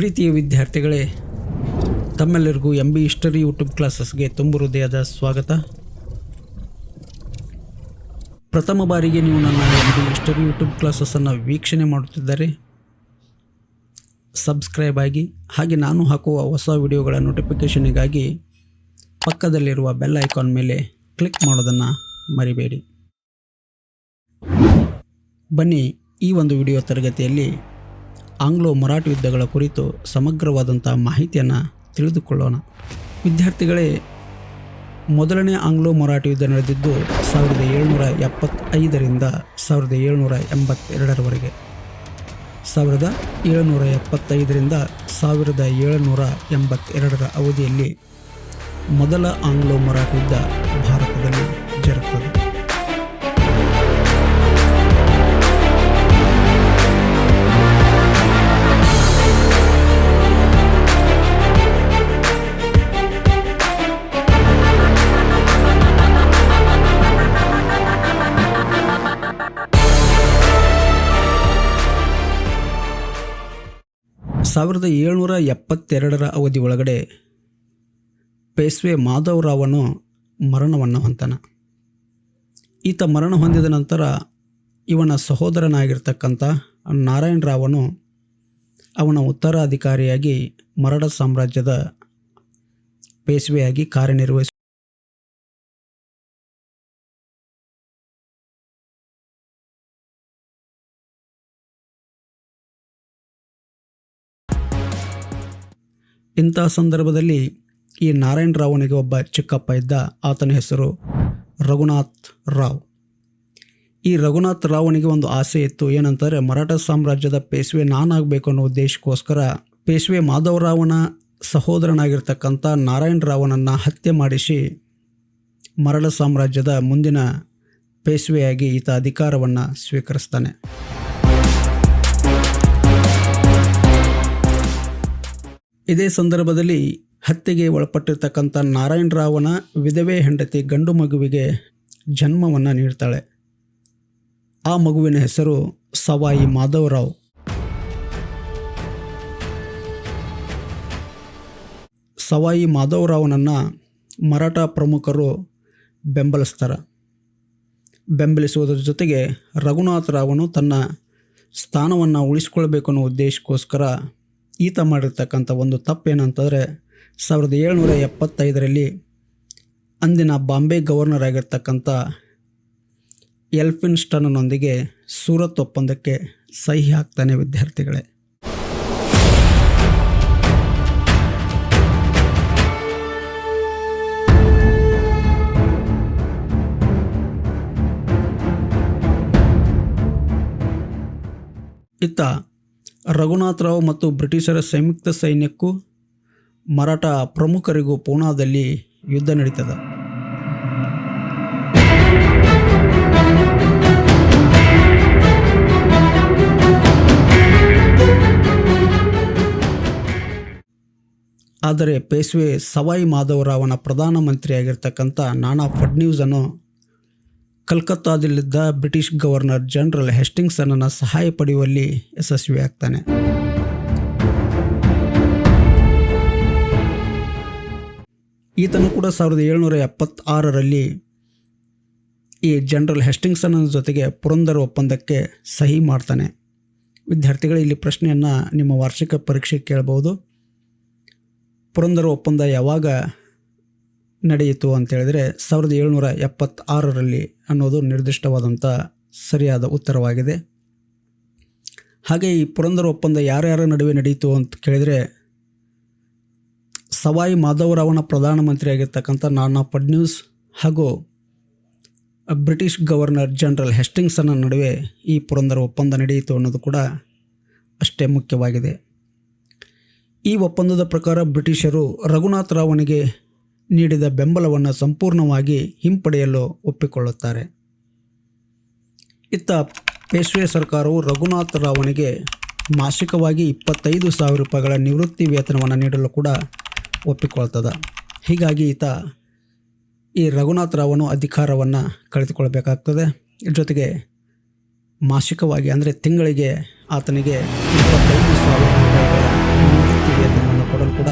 ಪ್ರೀತಿಯ ವಿದ್ಯಾರ್ಥಿಗಳೇ, ತಮ್ಮೆಲ್ಲರಿಗೂ MB ಹಿಸ್ಟರಿ ಯೂಟ್ಯೂಬ್ ಕ್ಲಾಸಸ್ಗೆ ತುಂಬ ಹೃದಯದ ಸ್ವಾಗತ. ಪ್ರಥಮ ಬಾರಿಗೆ ನೀವು ನನ್ನ MB ಹಿಸ್ಟರಿ ಯೂಟ್ಯೂಬ್ ಕ್ಲಾಸಸ್ಸನ್ನು ವೀಕ್ಷಣೆ ಮಾಡುತ್ತಿದ್ದರೆ ಸಬ್ಸ್ಕ್ರೈಬ್ ಆಗಿ, ಹಾಗೆ ನಾನು ಹಾಕುವ ಹೊಸ ವಿಡಿಯೋಗಳ ನೋಟಿಫಿಕೇಷನಿಗಾಗಿ ಪಕ್ಕದಲ್ಲಿರುವ ಬೆಲ್ ಐಕಾನ್ ಮೇಲೆ ಕ್ಲಿಕ್ ಮಾಡೋದನ್ನು ಮರಿಬೇಡಿ. ಬನ್ನಿ, ಈ ಒಂದು ವಿಡಿಯೋ ತರಗತಿಯಲ್ಲಿ ಆಂಗ್ಲೋ ಮರಾಠಿ ಯುದ್ಧಗಳ ಕುರಿತು ಸಮಗ್ರವಾದಂಥ ಮಾಹಿತಿಯನ್ನು ತಿಳಿದುಕೊಳ್ಳೋಣ. ವಿದ್ಯಾರ್ಥಿಗಳೇ, ಮೊದಲನೇ ಆಂಗ್ಲೋ ಮರಾಠಿ ಯುದ್ಧ ನಡೆದಿದ್ದು 1775ರಿಂದ 1782ರವರೆಗೆ. 1775ರಿಂದ 1782ರ ಅವಧಿಯಲ್ಲಿ ಮೊದಲ ಆಂಗ್ಲೋ ಮರಾಠಿ ಯುದ್ಧ ಭಾರತದಲ್ಲಿ ಜರುಗುತ್ತದೆ. ಸಾವಿರದ 1772ರ ಅವಧಿ ಒಳಗಡೆ ಪೇಶ್ವೆ ಮಾಧವರಾವನು ಮರಣವನ್ನು ಹೊಂತಾನ. ಈತ ಮರಣ ಹೊಂದಿದ ನಂತರ ಇವನ ಸಹೋದರನಾಗಿರ್ತಕ್ಕಂಥ ನಾರಾಯಣ ರಾವನು ಅವನ ಉತ್ತರಾಧಿಕಾರಿಯಾಗಿ ಮರಾಠ ಸಾಮ್ರಾಜ್ಯದ ಪೇಶ್ವೆಯಾಗಿ ಕಾರ್ಯನಿರ್ವಹಿಸಿ ಇಂಥ ಸಂದರ್ಭದಲ್ಲಿ ಈ ನಾರಾಯಣ ರಾವನಿಗೆ ಒಬ್ಬ ಚಿಕ್ಕಪ್ಪ ಇದ್ದ. ಆತನ ಹೆಸರು ರಘುನಾಥ್ ರಾವ್. ಈ ರಘುನಾಥ್ ರಾವನಿಗೆ ಒಂದು ಆಸೆ ಇತ್ತು, ಏನಂತಾರೆ, ಮರಾಠ ಸಾಮ್ರಾಜ್ಯದ ಪೇಶ್ವೆ ನಾನಾಗಬೇಕು ಅನ್ನೋ ಉದ್ದೇಶಕ್ಕೋಸ್ಕರ ಪೇಶ್ವೆ ಮಾಧವರಾವನ ಸಹೋದರನಾಗಿರ್ತಕ್ಕಂಥ ನಾರಾಯಣ ರಾವನನ್ನು ಹತ್ಯೆ ಮಾಡಿಸಿ ಮರಾಠ ಸಾಮ್ರಾಜ್ಯದ ಮುಂದಿನ ಪೇಶ್ವೆಯಾಗಿ ಈತ ಅಧಿಕಾರವನ್ನು ಸ್ವೀಕರಿಸ್ತಾನೆ. ಇದೇ ಸಂದರ್ಭದಲ್ಲಿ ಹತ್ಯೆಗೆ ಒಳಪಟ್ಟಿರ್ತಕ್ಕಂಥ ನಾರಾಯಣ ರಾವನ ವಿಧವೆ ಹೆಂಡತಿ ಗಂಡು ಮಗುವಿಗೆ ಜನ್ಮವನ್ನು ನೀಡ್ತಾಳೆ. ಆ ಮಗುವಿನ ಹೆಸರು ಸವಾಯಿ ಮಾಧವರಾವ್. ಸವಾಯಿ ಮಾಧವರಾವನನ್ನು ಮರಾಠ ಪ್ರಮುಖರು ಬೆಂಬಲಿಸುವುದರ ಜೊತೆಗೆ ರಘುನಾಥ ರಾವನು ತನ್ನ ಸ್ಥಾನವನ್ನು ಉಳಿಸ್ಕೊಳ್ಬೇಕು ಅನ್ನೋ ಉದ್ದೇಶಕ್ಕೋಸ್ಕರ ಈತ ಮಾಡಿರ್ತಕ್ಕಂಥ ಒಂದು ತಪ್ಪೇನಂತಂದರೆ 1775ರಲ್ಲಿ ಅಂದಿನ ಬಾಂಬೆ ಗವರ್ನರ್ ಆಗಿರ್ತಕ್ಕಂಥ ಎಲ್ಫಿನ್ಸ್ಟನ್ನೊಂದಿಗೆ ಸೂರತ್ ಒಪ್ಪಂದಕ್ಕೆ ಸಹಿ ಹಾಕ್ತಾನೆ. ವಿದ್ಯಾರ್ಥಿಗಳೇ, ಇತ್ತ ರಘುನಾಥ ರಾವ್ ಮತ್ತು ಬ್ರಿಟಿಷರ ಸಂಯುಕ್ತ ಸೈನ್ಯಕ್ಕೂ ಮರಾಠ ಪ್ರಮುಖರಿಗೂ ಪೂನಾದಲ್ಲಿ ಯುದ್ಧ ನಡೀತದೆ. ಆದರೆ ಪೇಶ್ವೆ ಸವಾಯಿ ಮಾಧವರಾವನ ಪ್ರಧಾನಮಂತ್ರಿಯಾಗಿರ್ತಕ್ಕಂಥ ನಾನಾ ಫಡ್ನೀಸನು ಕಲ್ಕತ್ತಾದಲ್ಲಿದ್ದ ಬ್ರಿಟಿಷ್ ಗವರ್ನರ್ ಜನರಲ್ ಹೆಸ್ಟಿಂಗ್ಸನ್ನ ಸಹಾಯ ಪಡೆಯುವಲ್ಲಿ ಯಶಸ್ವಿಯಾಗ್ತಾನೆ. ಈತನು ಕೂಡ 1776ರಲ್ಲಿ ಈ ಜನರಲ್ ಹೆಸ್ಟಿಂಗ್ಸನ್ನ ಜೊತೆಗೆ ಪುರಂದರ ಒಪ್ಪಂದಕ್ಕೆ ಸಹಿ ಮಾಡ್ತಾನೆ. ವಿದ್ಯಾರ್ಥಿಗಳು, ಇಲ್ಲಿ ಪ್ರಶ್ನೆಯನ್ನು ನಿಮ್ಮ ವಾರ್ಷಿಕ ಪರೀಕ್ಷೆ ಕೇಳಬಹುದು. ಪುರಂದರ ಒಪ್ಪಂದ ಯಾವಾಗ ನಡೆಯಿತು ಅಂತೇಳಿದರೆ 1776ರಲ್ಲಿ ಅನ್ನೋದು ನಿರ್ದಿಷ್ಟವಾದಂಥ ಸರಿಯಾದ ಉತ್ತರವಾಗಿದೆ. ಹಾಗೆ ಈ ಪುರಂದರ ಒಪ್ಪಂದ ಯಾರ್ಯಾರ ನಡುವೆ ನಡೆಯಿತು ಅಂತ ಕೇಳಿದರೆ ಸವಾಯಿ ಮಾಧವರಾವನ ಪ್ರಧಾನಮಂತ್ರಿಯಾಗಿರ್ತಕ್ಕಂಥ ನಾನಾ ಫಡ್ನೀಸ್ ಹಾಗೂ ಬ್ರಿಟಿಷ್ ಗವರ್ನರ್ ಜನರಲ್ ಹೆಸ್ಟಿಂಗ್ಸನ್ನ ನಡುವೆ ಈ ಪುರಂದರ ಒಪ್ಪಂದ ನಡೆಯಿತು ಅನ್ನೋದು ಕೂಡ ಅಷ್ಟೇ ಮುಖ್ಯವಾಗಿದೆ. ಈ ಒಪ್ಪಂದದ ಪ್ರಕಾರ ಬ್ರಿಟಿಷರು ರಘುನಾಥ ರಾವನಿಗೆ ನೀಡಿದ ಬೆಂಬಲವನ್ನು ಸಂಪೂರ್ಣವಾಗಿ ಹಿಂಪಡೆಯಲು ಒಪ್ಪಿಕೊಳ್ಳುತ್ತಾರೆ. ಇತ್ತ ಪೇಶ್ವೆ ಸರ್ಕಾರವು ರಘುನಾಥ ರಾವನಿಗೆ ಮಾಸಿಕವಾಗಿ 25,000 ರೂಪಾಯಿಗಳ ನಿವೃತ್ತಿ ವೇತನವನ್ನು ನೀಡಲು ಕೂಡ ಒಪ್ಪಿಕೊಳ್ತದೆ. ಹೀಗಾಗಿ ಈ ರಘುನಾಥ ರಾವನು ಅಧಿಕಾರವನ್ನು ಕಳೆದುಕೊಳ್ಬೇಕಾಗ್ತದೆ. ಜೊತೆಗೆ ಮಾಸಿಕವಾಗಿ ಅಂದರೆ ತಿಂಗಳಿಗೆ ಆತನಿಗೆ 25,000 ರೂಪಾಯಿಗಳ ಪೂರ್ತಿ ವೇತನವನ್ನು ಕೊಡಲು ಕೂಡ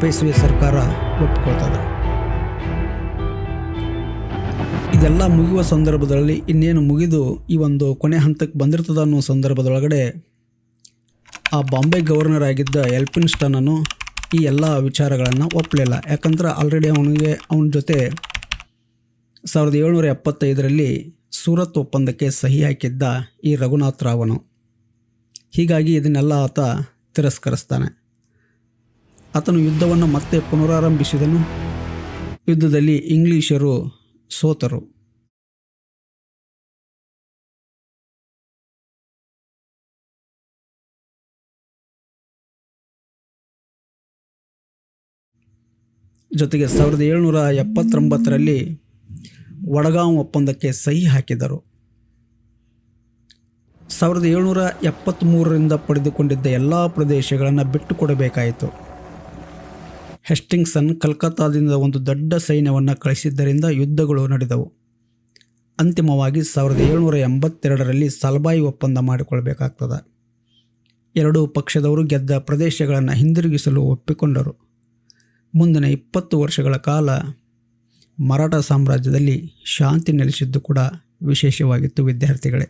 ಪೇಶ್ವೆ ಸರ್ಕಾರ ಒಪ್ಪಿಕೊಳ್ತದೆ. ಇದೆಲ್ಲ ಮುಗಿಯುವ ಸಂದರ್ಭದಲ್ಲಿ ಇನ್ನೇನು ಮುಗಿದು ಈ ಒಂದು ಕೊನೆ ಹಂತಕ್ಕೆ ಬಂದಿರ್ತದೆ ಅನ್ನೋ ಸಂದರ್ಭದೊಳಗಡೆ ಆ ಬಾಂಬೆ ಗವರ್ನರ್ ಆಗಿದ್ದ ಎಲ್ಫಿನ್ಸ್ಟನನ್ನು ಈ ಎಲ್ಲ ವಿಚಾರಗಳನ್ನು ಒಪ್ಪಲಿಲ್ಲ. ಯಾಕಂದ್ರೆ ಆಲ್ರೆಡಿ ಅವನ ಜೊತೆ 1775ರಲ್ಲಿ ಸೂರತ್ ಒಪ್ಪಂದಕ್ಕೆ ಸಹಿ ಹಾಕಿದ್ದ ಈ ರಘುನಾಥ್ ರಾವನು. ಹೀಗಾಗಿ ಇದನ್ನೆಲ್ಲ ಆತ ತಿರಸ್ಕರಿಸ್ತಾನೆ. ಆತನು ಯುದ್ಧವನ್ನು ಮತ್ತೆ ಪುನರಾರಂಭಿಸಿದನು. ಯುದ್ಧದಲ್ಲಿ ಇಂಗ್ಲಿಷರು ಸೋತರು. ಜೊತೆಗೆ 1779ರಲ್ಲಿ ವಡಗಾಂವ್ ಒಪ್ಪಂದಕ್ಕೆ ಸಹಿ ಹಾಕಿದರು. 1773ರಿಂದ ಪಡೆದುಕೊಂಡಿದ್ದ ಎಲ್ಲ ಪ್ರದೇಶಗಳನ್ನು ಬಿಟ್ಟುಕೊಡಬೇಕಾಯಿತು. ಹೆಸ್ಟಿಂಗ್ಸನ್ ಕಲ್ಕತ್ತಾದಿಂದ ಒಂದು ದೊಡ್ಡ ಸೈನ್ಯವನ್ನು ಕಳಿಸಿದ್ದರಿಂದ ಯುದ್ಧಗಳು ನಡೆದವು. ಅಂತಿಮವಾಗಿ 1782ರಲ್ಲಿ ಸಲ್ಬಾಯಿ ಒಪ್ಪಂದ ಮಾಡಿಕೊಳ್ಬೇಕಾಗ್ತದೆ. ಎರಡೂ ಪಕ್ಷದವರು ಗೆದ್ದ ಪ್ರದೇಶಗಳನ್ನು ಹಿಂದಿರುಗಿಸಲು ಒಪ್ಪಿಕೊಂಡರು. ಮುಂದಿನ 20 ವರ್ಷಗಳ ಕಾಲ ಮರಾಠ ಸಾಮ್ರಾಜ್ಯದಲ್ಲಿ ಶಾಂತಿ ನೆಲೆಸಿದ್ದು ಕೂಡ ವಿಶೇಷವಾಗಿತ್ತು ವಿದ್ಯಾರ್ಥಿಗಳೇ.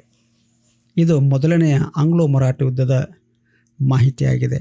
ಇದು ಮೊದಲನೆಯ ಆಂಗ್ಲೋ ಮರಾಠ ಯುದ್ಧದ ಮಾಹಿತಿಯಾಗಿದೆ.